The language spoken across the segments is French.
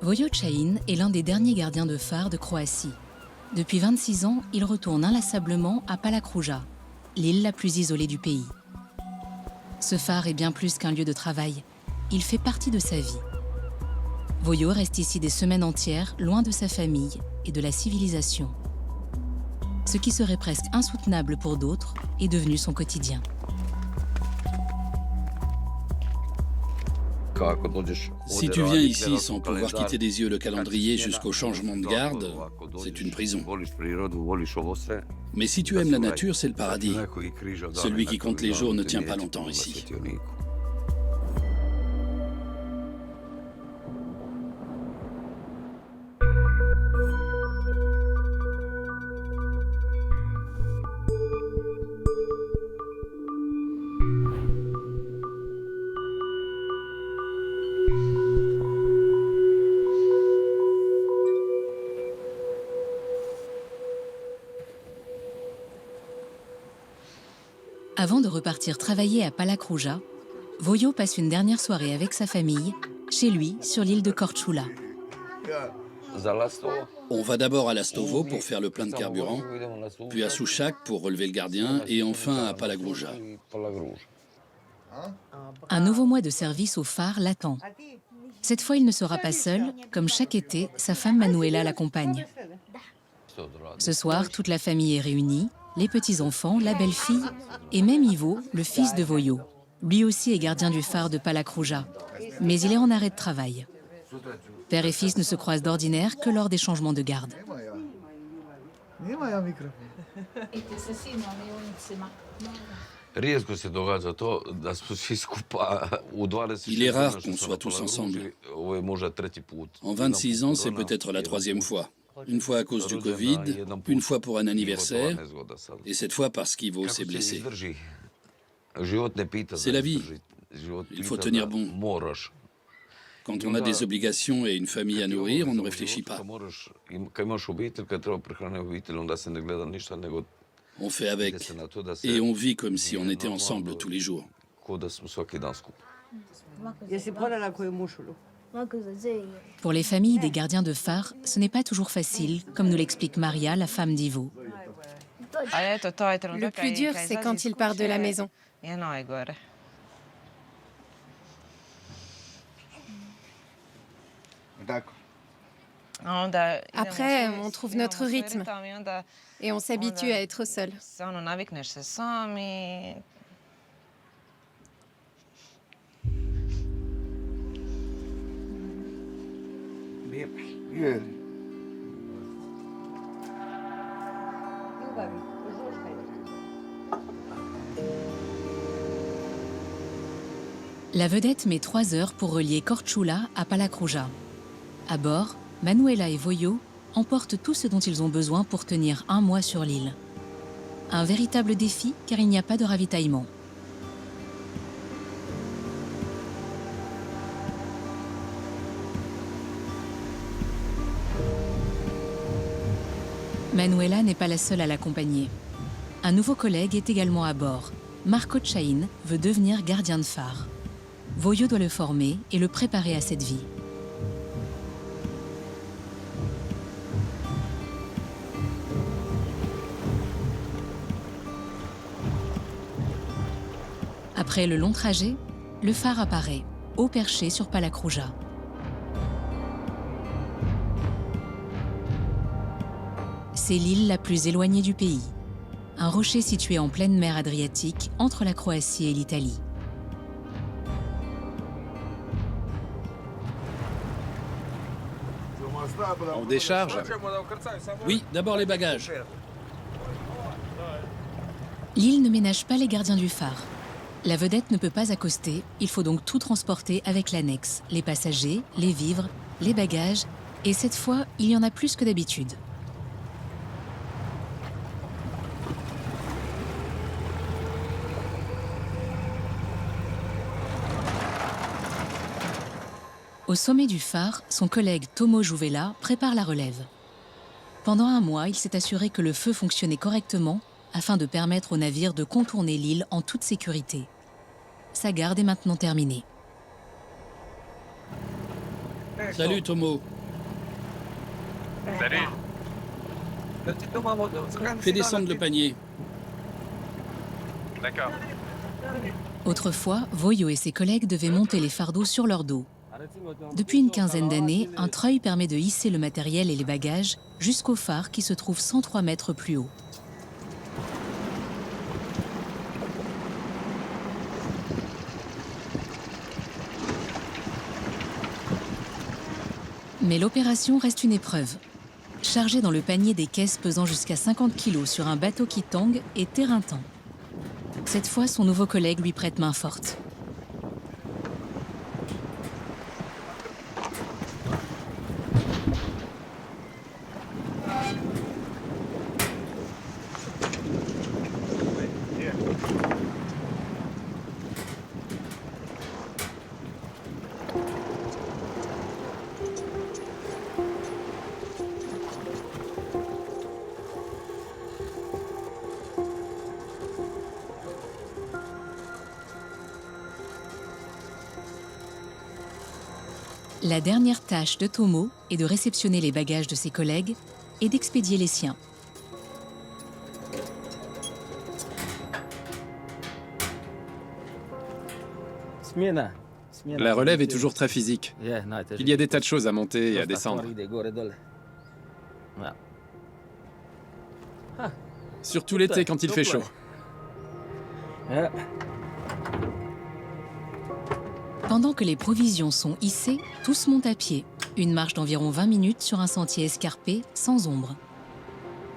Vojo Chain est l'un des derniers gardiens de phare de Croatie. Depuis 26 ans, il retourne inlassablement à Palakruja, l'île la plus isolée du pays. Ce phare est bien plus qu'un lieu de travail. Il fait partie de sa vie. Vojo reste ici des semaines entières, loin de sa famille et de la civilisation. Ce qui serait presque insoutenable pour d'autres est devenu son quotidien. Si tu viens ici sans pouvoir quitter des yeux le calendrier jusqu'au changement de garde, c'est une prison. Mais si tu aimes la nature, c'est le paradis. Celui qui compte les jours ne tient pas longtemps ici. Avant de repartir travailler à Palakruja, Vojo passe une dernière soirée avec sa famille, chez lui, sur l'île de Korčula. On va d'abord à Lastovo pour faire le plein de carburant, puis à Sušak pour relever le gardien, et enfin à Palakruja. Un nouveau mois de service au phare l'attend. Cette fois, il ne sera pas seul. Comme chaque été, sa femme Manuela l'accompagne. Ce soir, toute la famille est réunie, les petits-enfants, la belle-fille, et même Ivo, le fils de Vojo. Lui aussi est gardien du phare de Palakruja, mais il est en arrêt de travail. Père et fils ne se croisent d'ordinaire que lors des changements de garde. Il est rare qu'on soit tous ensemble. En 26 ans, c'est peut-être la troisième fois. Une fois à cause du Covid, une fois pour un anniversaire, et cette fois parce qu'Ivo s'est blessé. C'est la vie. Il faut tenir bon. Quand on a des obligations et une famille à nourrir, on ne réfléchit pas. On fait avec. Et on vit comme si on était ensemble tous les jours. Pour les familles des gardiens de phare, ce n'est pas toujours facile, comme nous l'explique Maria, la femme d'Ivo. Le plus dur, c'est quand il part de la maison. Après, on trouve notre rythme et on s'habitue à être seul. La vedette met 3 heures pour relier Korčula à Palakruja. À bord, Manuela et Vojo emportent tout ce dont ils ont besoin pour tenir un mois sur l'île. Un véritable défi car il n'y a pas de ravitaillement. Manuela n'est pas la seule à l'accompagner. Un nouveau collègue est également à bord. Marko Chain veut devenir gardien de phare. Vojo doit le former et le préparer à cette vie. Après le long trajet, le phare apparaît, haut perché sur Palakruja. C'est l'île la plus éloignée du pays. Un rocher situé en pleine mer Adriatique, entre la Croatie et l'Italie. On décharge? Oui, d'abord les bagages. L'île ne ménage pas les gardiens du phare. La vedette ne peut pas accoster, il faut donc tout transporter avec l'annexe, les passagers, les vivres, les bagages, et cette fois, il y en a plus que d'habitude. Au sommet du phare, son collègue Tomo Jouvela prépare la relève. Pendant un mois, il s'est assuré que le feu fonctionnait correctement afin de permettre au navire de contourner l'île en toute sécurité. Sa garde est maintenant terminée. Salut Tomo. Fais descendre le panier. D'accord. Autrefois, Voyo et ses collègues devaient monter les fardeaux sur leur dos. Depuis une quinzaine d'années, un treuil permet de hisser le matériel et les bagages jusqu'au phare qui se trouve 103 mètres plus haut. Mais l'opération reste une épreuve. Charger dans le panier des caisses pesant jusqu'à 50 kg sur un bateau qui tangue est éreintant. Cette fois, son nouveau collègue lui prête main forte. La dernière tâche de Tomo est de réceptionner les bagages de ses collègues et d'expédier les siens. La relève est toujours très physique. Il y a des tas de choses à monter et à descendre. Surtout l'été quand il fait chaud. Pendant que les provisions sont hissées, tous montent à pied. Une marche d'environ 20 minutes sur un sentier escarpé, sans ombre.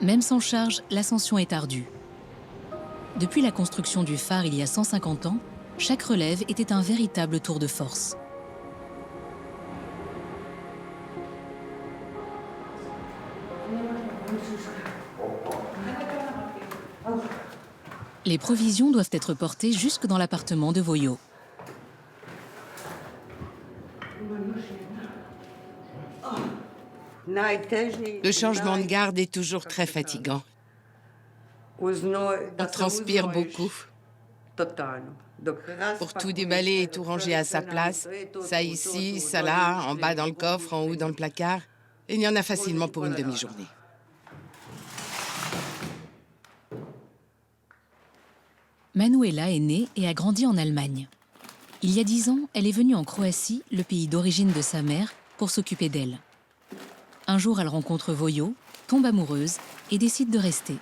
Même sans charge, l'ascension est ardue. Depuis la construction du phare il y a 150 ans, chaque relève était un véritable tour de force. Les provisions doivent être portées jusque dans l'appartement de Voyo. Le changement de garde est toujours très fatigant. On transpire beaucoup. Pour tout déballer et tout ranger à sa place, ça ici, ça là, en bas dans le coffre, en haut dans le placard, il y en a facilement pour une demi-journée. Manuela est née et a grandi en Allemagne. Il y a 10 ans, elle est venue en Croatie, le pays d'origine de sa mère, pour s'occuper d'elle. Un jour, elle rencontre Voyo, tombe amoureuse et décide de rester.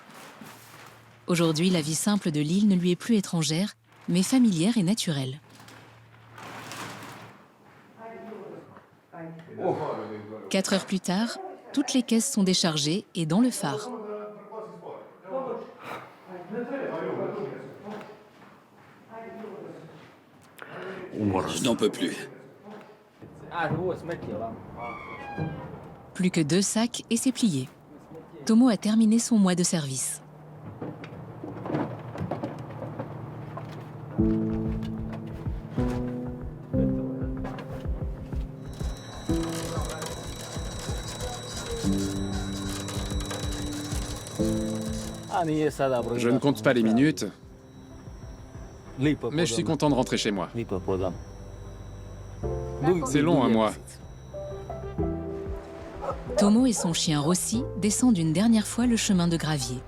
Aujourd'hui, la vie simple de l'île ne lui est plus étrangère, mais familière et naturelle. Quatre heures plus tard, toutes les caisses sont déchargées et dans le phare. Je n'en peux plus. Plus que 2 sacs et c'est plié. Tomo a terminé son mois de service. Je ne compte pas les minutes, mais je suis content de rentrer chez moi. C'est long, un mois. Tomo et son chien Rossi descendent une dernière fois le chemin de gravier.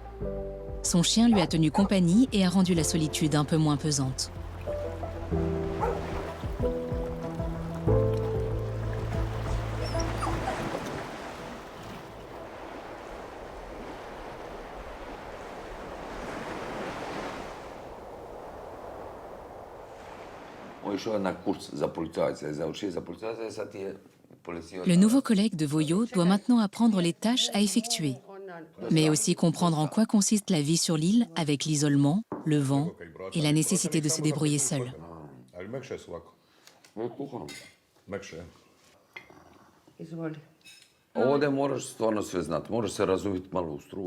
Son chien lui a tenu compagnie et a rendu la solitude un peu moins pesante. Le nouveau collègue de Voyo doit maintenant apprendre les tâches à effectuer, mais aussi comprendre en quoi consiste la vie sur l'île avec l'isolement, le vent et la nécessité de se débrouiller seul.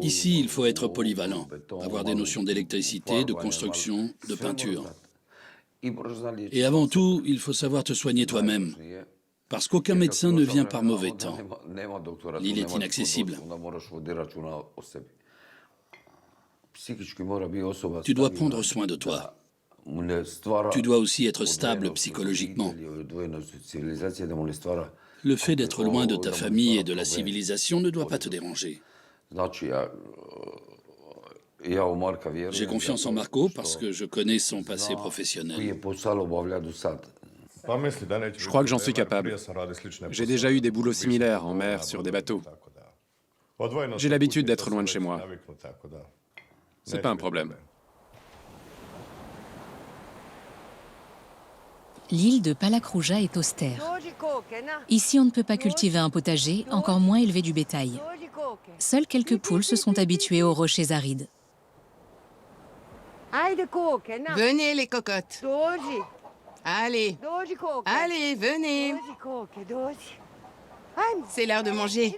Ici, il faut être polyvalent, avoir des notions d'électricité, de construction, de peinture. Et avant tout, il faut savoir te soigner toi-même, parce qu'aucun médecin ne vient par mauvais temps. L'île est inaccessible. Tu dois prendre soin de toi. Tu dois aussi être stable psychologiquement. Le fait d'être loin de ta famille et de la civilisation ne doit pas te déranger. J'ai confiance en Marco parce que je connais son passé professionnel. Je crois que j'en suis capable. J'ai déjà eu des boulots similaires en mer, sur des bateaux. J'ai l'habitude d'être loin de chez moi. C'est pas un problème. L'île de Palakrouja est austère. Ici, on ne peut pas cultiver un potager, encore moins élever du bétail. Seules quelques poules se sont habituées aux rochers arides. Venez les cocottes. Allez, allez, venez. C'est l'heure de manger.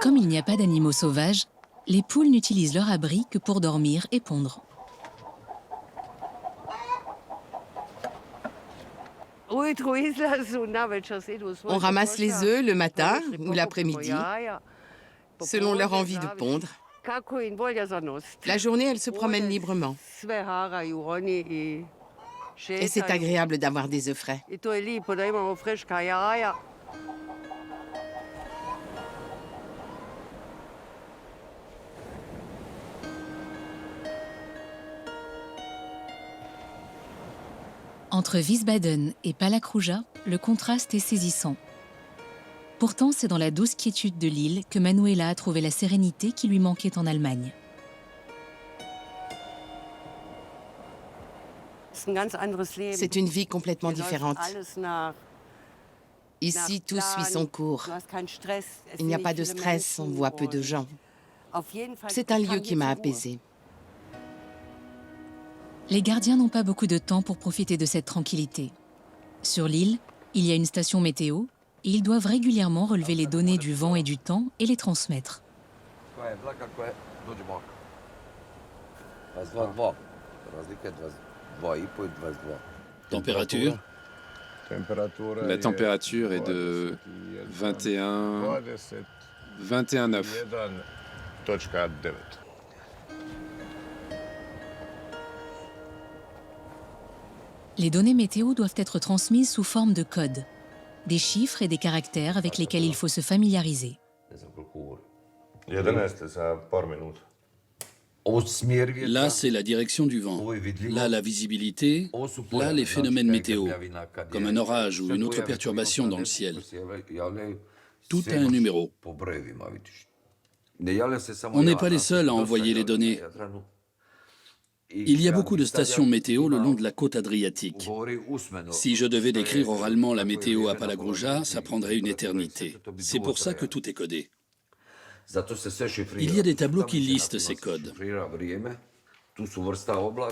Comme il n'y a pas d'animaux sauvages, les poules n'utilisent leur abri que pour dormir et pondre. On ramasse les œufs le matin ou l'après-midi, selon leur envie de pondre. La journée, elles se promènent librement. Et c'est agréable d'avoir des œufs frais. Entre Wiesbaden et Palakrouja, le contraste est saisissant. Pourtant, c'est dans la douce quiétude de l'île que Manuela a trouvé la sérénité qui lui manquait en Allemagne. C'est une vie complètement différente. Ici, tout suit son cours. Il n'y a pas de stress, on voit peu de gens. C'est un lieu qui m'a apaisée. Les gardiens n'ont pas beaucoup de temps pour profiter de cette tranquillité. Sur l'île, il y a une station météo et ils doivent régulièrement relever les données du vent et du temps et les transmettre. Température? La température est de 21,9. Les données météo doivent être transmises sous forme de codes, des chiffres et des caractères avec lesquels il faut se familiariser. Là, c'est la direction du vent. Là, la visibilité. Là, les phénomènes météo, comme un orage ou une autre perturbation dans le ciel. Tout a un numéro. On n'est pas les seuls à envoyer les données. Il y a beaucoup de stations météo le long de la côte adriatique. Si je devais décrire oralement la météo à Palakrouja, ça prendrait une éternité. C'est pour ça que tout est codé. Il y a des tableaux qui listent ces codes.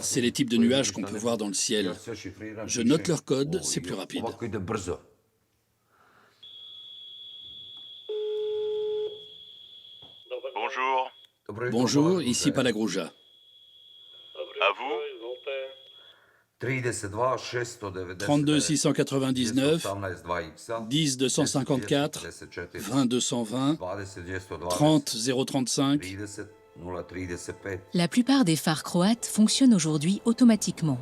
C'est les types de nuages qu'on peut voir dans le ciel. Je note leurs codes, c'est plus rapide. Bonjour. Bonjour, ici Palakrouja. À vous? 32 699, 10 254, 20 220, 30 035. La plupart des phares croates fonctionnent aujourd'hui automatiquement.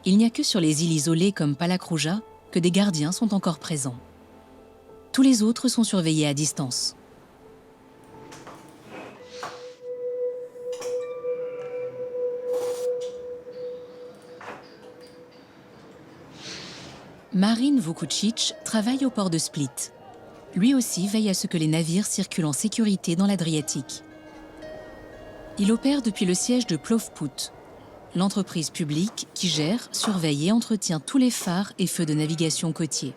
Il n'y a que sur les îles isolées comme Palakrouja que des gardiens sont encore présents. Tous les autres sont surveillés à distance. Marin Vukucic travaille au port de Split. Lui aussi veille à ce que les navires circulent en sécurité dans l'Adriatique. Il opère depuis le siège de Plovput, l'entreprise publique qui gère, surveille et entretient tous les phares et feux de navigation côtiers.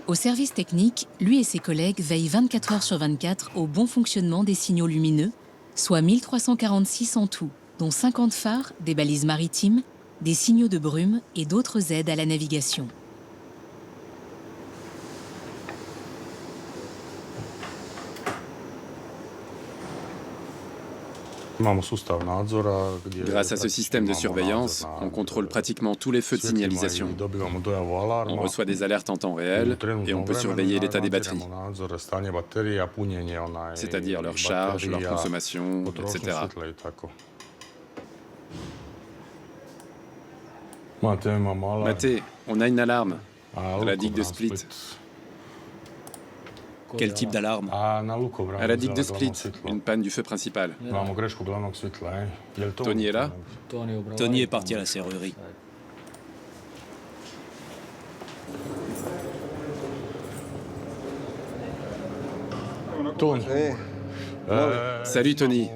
Au service technique, lui et ses collègues veillent 24 heures sur 24 au bon fonctionnement des signaux lumineux, soit 1346 en tout, dont 50 phares, des balises maritimes, des signaux de brume et d'autres aides à la navigation. Grâce à ce système de surveillance, on contrôle pratiquement tous les feux de signalisation. On reçoit des alertes en temps réel et on peut surveiller l'état des batteries, c'est-à-dire leur charge, leur consommation, etc. Maté, on a une alarme à la digue de Split. Quel type d'alarme? À la digue de Split, une panne du feu principal. Tony est là? Tony est parti à la serrurerie. Salut Tony.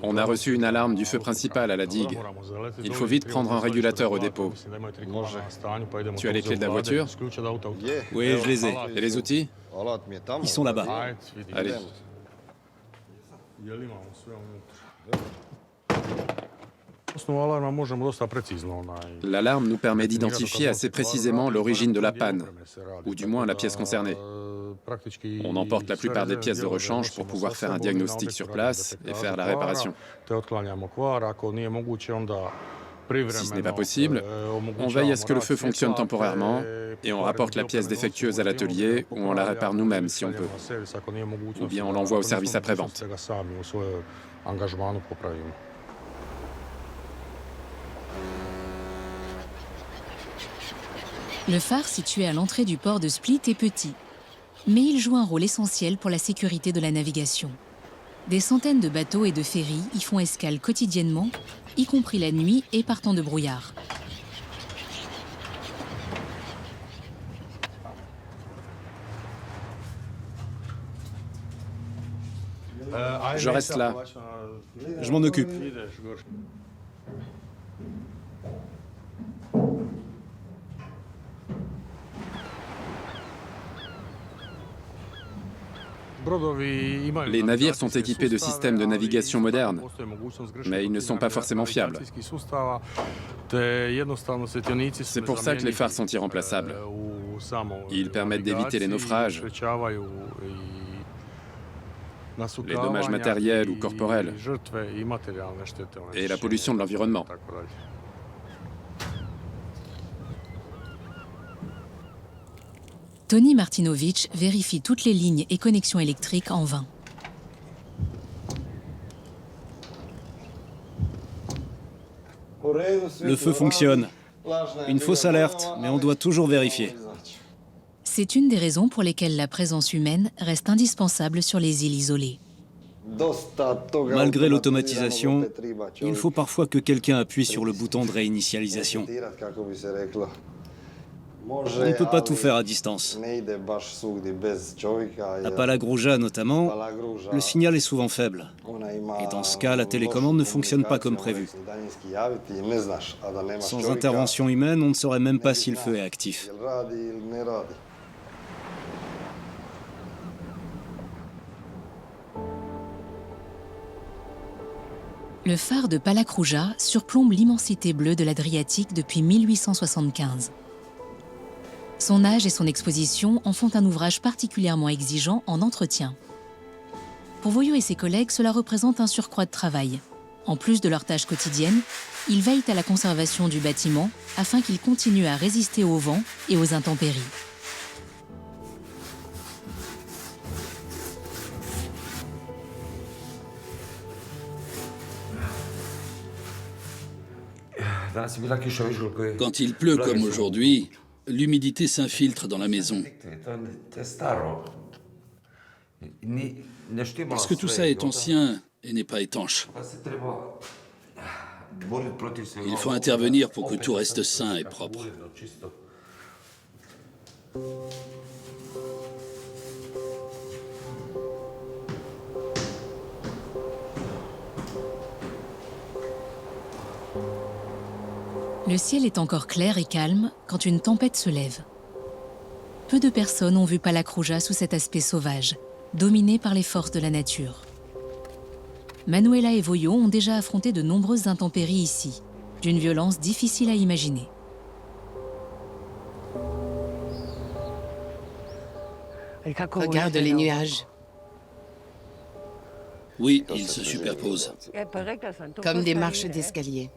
On a reçu une alarme du feu principal à la digue. Il faut vite prendre un régulateur au dépôt. Tu as les clés de la voiture? Oui, je les ai. Et les outils? Ils sont là-bas. Allez. L'alarme nous permet d'identifier assez précisément l'origine de la panne, ou du moins la pièce concernée. On emporte la plupart des pièces de rechange pour pouvoir faire un diagnostic sur place et faire la réparation. Si ce n'est pas possible, on veille à ce que le feu fonctionne temporairement et on rapporte la pièce défectueuse à l'atelier ou on la répare nous-mêmes si on peut. Ou bien on l'envoie au service après-vente. Le phare situé à l'entrée du port de Split est petit, mais il joue un rôle essentiel pour la sécurité de la navigation. Des centaines de bateaux et de ferries y font escale quotidiennement, y compris la nuit et par temps de brouillard. Je reste là. Je m'en occupe. Les navires sont équipés de systèmes de navigation modernes, mais ils ne sont pas forcément fiables. C'est pour ça que les phares sont irremplaçables. Ils permettent d'éviter les naufrages, les dommages matériels ou corporels, et la pollution de l'environnement. Tony Martinovic vérifie toutes les lignes et connexions électriques en vain. Le feu fonctionne. Une fausse alerte, mais on doit toujours vérifier. C'est une des raisons pour lesquelles la présence humaine reste indispensable sur les îles isolées. Malgré l'automatisation, il faut parfois que quelqu'un appuie sur le bouton de réinitialisation. On ne peut pas tout faire à distance. À Palagruja notamment, le signal est souvent faible. Et dans ce cas, la télécommande ne fonctionne pas comme prévu. Sans intervention humaine, on ne saurait même pas si le feu est actif. Le phare de Palakruja surplombe l'immensité bleue de l'Adriatique depuis 1875. Son âge et son exposition en font un ouvrage particulièrement exigeant en entretien. Pour Voyou et ses collègues, cela représente un surcroît de travail. En plus de leurs tâches quotidiennes, ils veillent à la conservation du bâtiment afin qu'il continue à résister au vent et aux intempéries. Quand il pleut comme aujourd'hui, l'humidité s'infiltre dans la maison. Parce que tout ça est ancien et n'est pas étanche. Il faut intervenir pour que tout reste sain et propre. Le ciel est encore clair et calme quand une tempête se lève. Peu de personnes ont vu Palakruja sous cet aspect sauvage, dominé par les forces de la nature. Manuela et Voyou ont déjà affronté de nombreuses intempéries ici, d'une violence difficile à imaginer. Regarde les nuages. Oui, ils se superposent. Comme des marches d'escalier.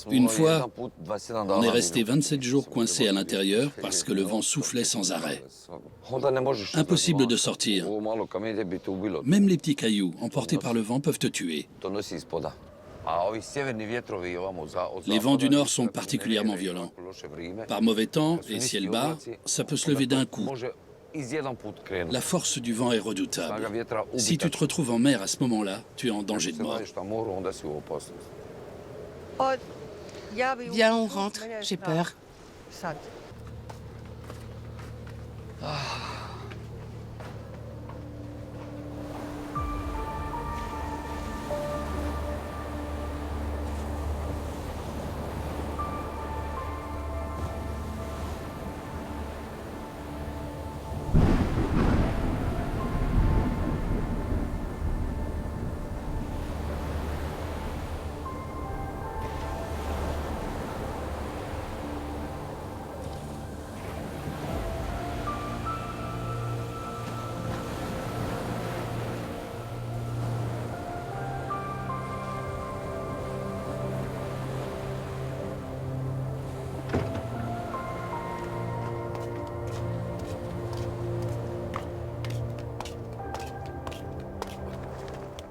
Une fois, on est resté 27 jours coincés à l'intérieur parce que le vent soufflait sans arrêt. Impossible de sortir. Même les petits cailloux emportés par le vent peuvent te tuer. Les vents du nord sont particulièrement violents. Par mauvais temps et ciel bas, ça peut se lever d'un coup. La force du vent est redoutable. Si tu te retrouves en mer à ce moment-là, tu es en danger de mort. Viens, on rentre. J'ai peur.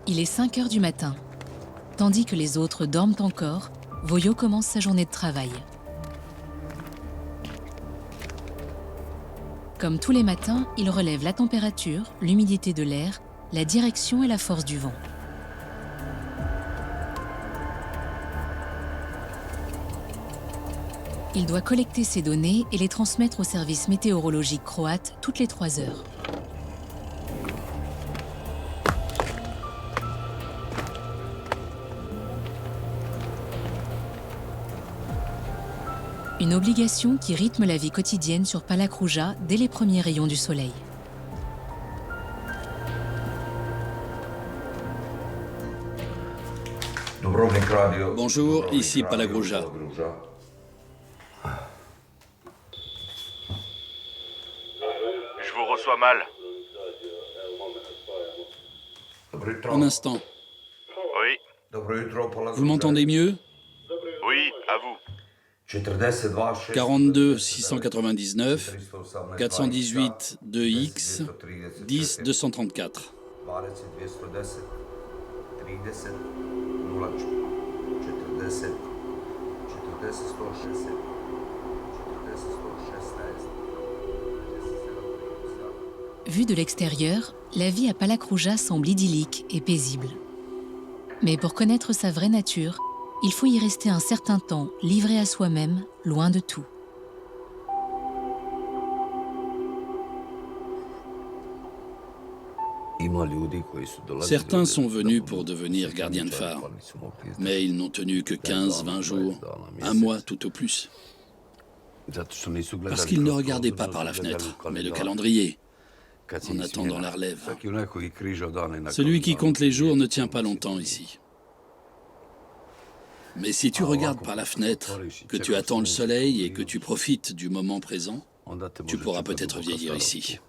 Il est 5 heures du matin. Tandis que les autres dorment encore, Voyo commence sa journée de travail. Comme tous les matins, il relève la température, l'humidité de l'air, la direction et la force du vent. Il doit collecter ces données et les transmettre au service météorologique croate toutes les 3 heures. Une obligation qui rythme la vie quotidienne sur Palakrouja dès les premiers rayons du soleil. Bonjour, ici Palakrouja. Je vous reçois mal. Un instant. Oui. Vous m'entendez mieux? Oui, à vous. 42 699 418 2X 10 234. Vue de l'extérieur, la vie à Palakrouja semble idyllique et paisible. Mais pour connaître sa vraie nature, il faut y rester un certain temps, livré à soi-même, loin de tout. Certains sont venus pour devenir gardiens de phare, mais ils n'ont tenu que 15-20 jours, un mois tout au plus. Parce qu'ils ne regardaient pas par la fenêtre, mais le calendrier, en attendant la relève. Celui qui compte les jours ne tient pas longtemps ici. Mais si tu regardes par la fenêtre, que tu attends le soleil et que tu profites du moment présent, tu pourras peut-être vieillir ici.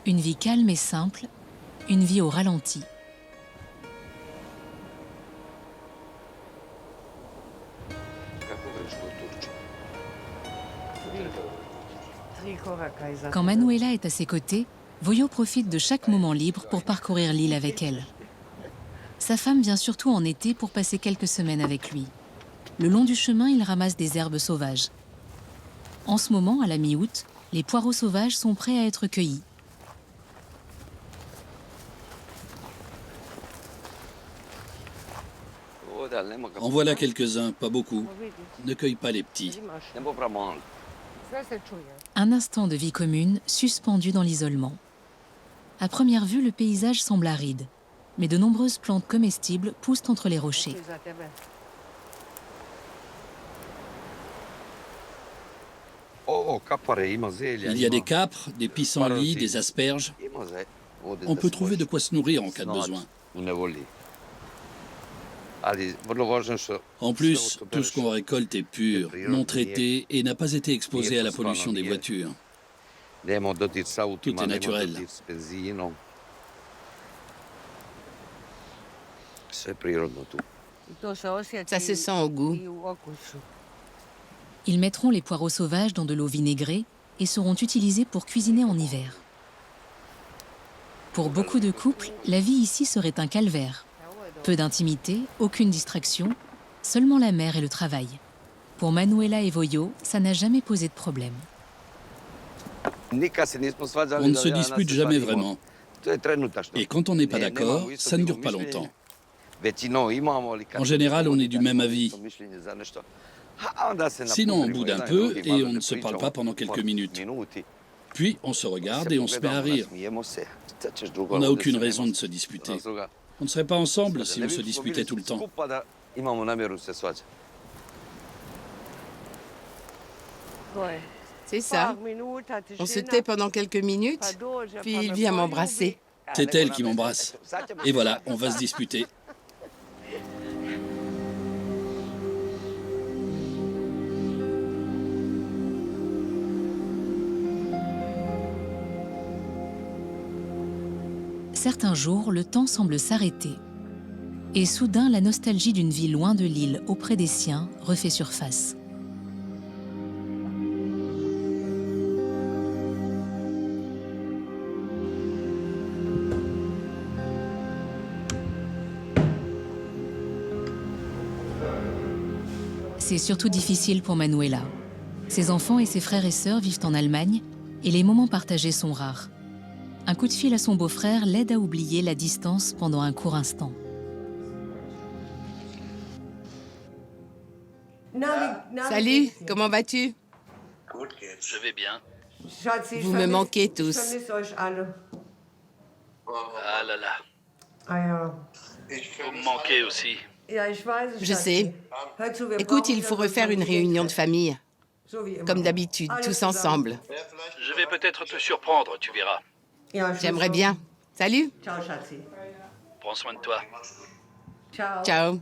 Une vie calme et simple, une vie au ralenti. Quand Manuela est à ses côtés, Voyo profite de chaque moment libre pour parcourir l'île avec elle. Sa femme vient surtout en été pour passer quelques semaines avec lui. Le long du chemin, il ramasse des herbes sauvages. En ce moment, à la mi-août, les poireaux sauvages sont prêts à être cueillis. En voilà quelques-uns, pas beaucoup. Ne cueille pas les petits. Un instant de vie commune suspendu dans l'isolement. À première vue, le paysage semble aride, mais de nombreuses plantes comestibles poussent entre les rochers. Il y a des capres, des pissenlits, des asperges. On peut trouver de quoi se nourrir en cas de besoin. En plus, tout ce qu'on récolte est pur, non traité et n'a pas été exposé à la pollution des voitures. Tout est naturel. Ça se sent au goût. Ils mettront les poireaux sauvages dans de l'eau vinaigrée et seront utilisés pour cuisiner en hiver. Pour beaucoup de couples, la vie ici serait un calvaire. Peu d'intimité, aucune distraction, seulement la mer et le travail. Pour Manuela et Voyo, ça n'a jamais posé de problème. On ne se dispute jamais vraiment. Et quand on n'est pas d'accord, ça ne dure pas longtemps. En général, on est du même avis. Sinon, on boude un peu et on ne se parle pas pendant quelques minutes. Puis, on se regarde et on se met à rire. On n'a aucune raison de se disputer. On ne serait pas ensemble si on se disputait tout le temps. C'est ça. On se tait pendant quelques minutes, puis il vient m'embrasser. C'est elle qui m'embrasse. Et voilà, on va se disputer. Certains jours, le temps semble s'arrêter. Et soudain, la nostalgie d'une vie loin de l'île, auprès des siens, refait surface. C'est surtout difficile pour Manuela. Ses enfants et ses frères et sœurs vivent en Allemagne et les moments partagés sont rares. Un coup de fil à son beau-frère l'aide à oublier la distance pendant un court instant. Salut, comment vas-tu? Je vais bien. Vous me manquez tous. Ah là là. Vous me manquez aussi. Je sais. Écoute, il faut refaire une réunion de famille. Comme d'habitude, tous ensemble. Je vais peut-être te surprendre, tu verras. J'aimerais bien. Salut. Prends soin de toi. Ciao.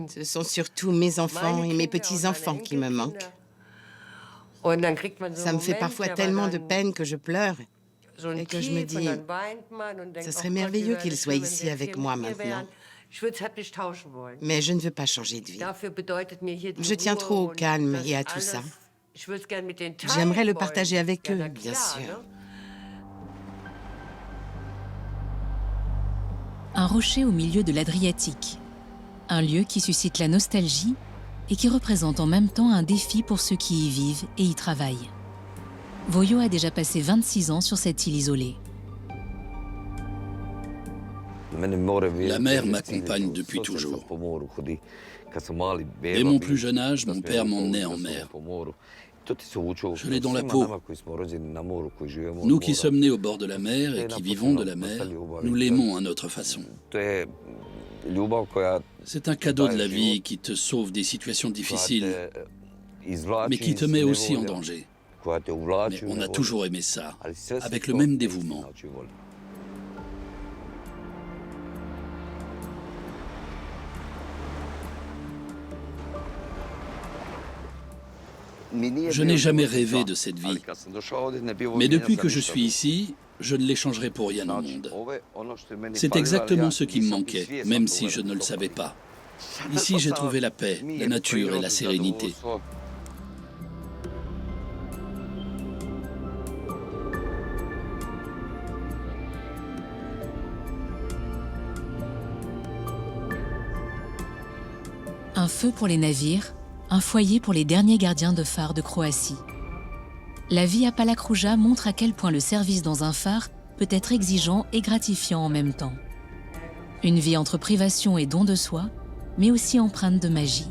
Ce sont surtout mes enfants et mes petits-enfants qui me manquent. Ça me fait parfois tellement de peine que je pleure et que je me dis, ce serait merveilleux qu'ils soient ici avec moi maintenant. Mais je ne veux pas changer de vie. Je tiens trop au calme et à tout ça. J'aimerais le partager avec eux, bien sûr. Un rocher au milieu de l'Adriatique. Un lieu qui suscite la nostalgie et qui représente en même temps un défi pour ceux qui y vivent et y travaillent. Voyo a déjà passé 26 ans sur cette île isolée. La mer m'accompagne depuis toujours. Dès mon plus jeune âge, mon père m'emmenait en mer. Je l'ai dans la peau. Nous qui sommes nés au bord de la mer et qui vivons de la mer, nous l'aimons à notre façon. C'est un cadeau de la vie qui te sauve des situations difficiles, mais qui te met aussi en danger. Mais on a toujours aimé ça, avec le même dévouement. Je n'ai jamais rêvé de cette vie. Mais depuis que je suis ici, je ne l'échangerai pour rien au monde. C'est exactement ce qui me manquait, même si je ne le savais pas. Ici, j'ai trouvé la paix, la nature et la sérénité. Un feu pour les navires, un foyer pour les derniers gardiens de phare de Croatie. La vie à Palakruja montre à quel point le service dans un phare peut être exigeant et gratifiant en même temps. Une vie entre privation et don de soi, mais aussi empreinte de magie.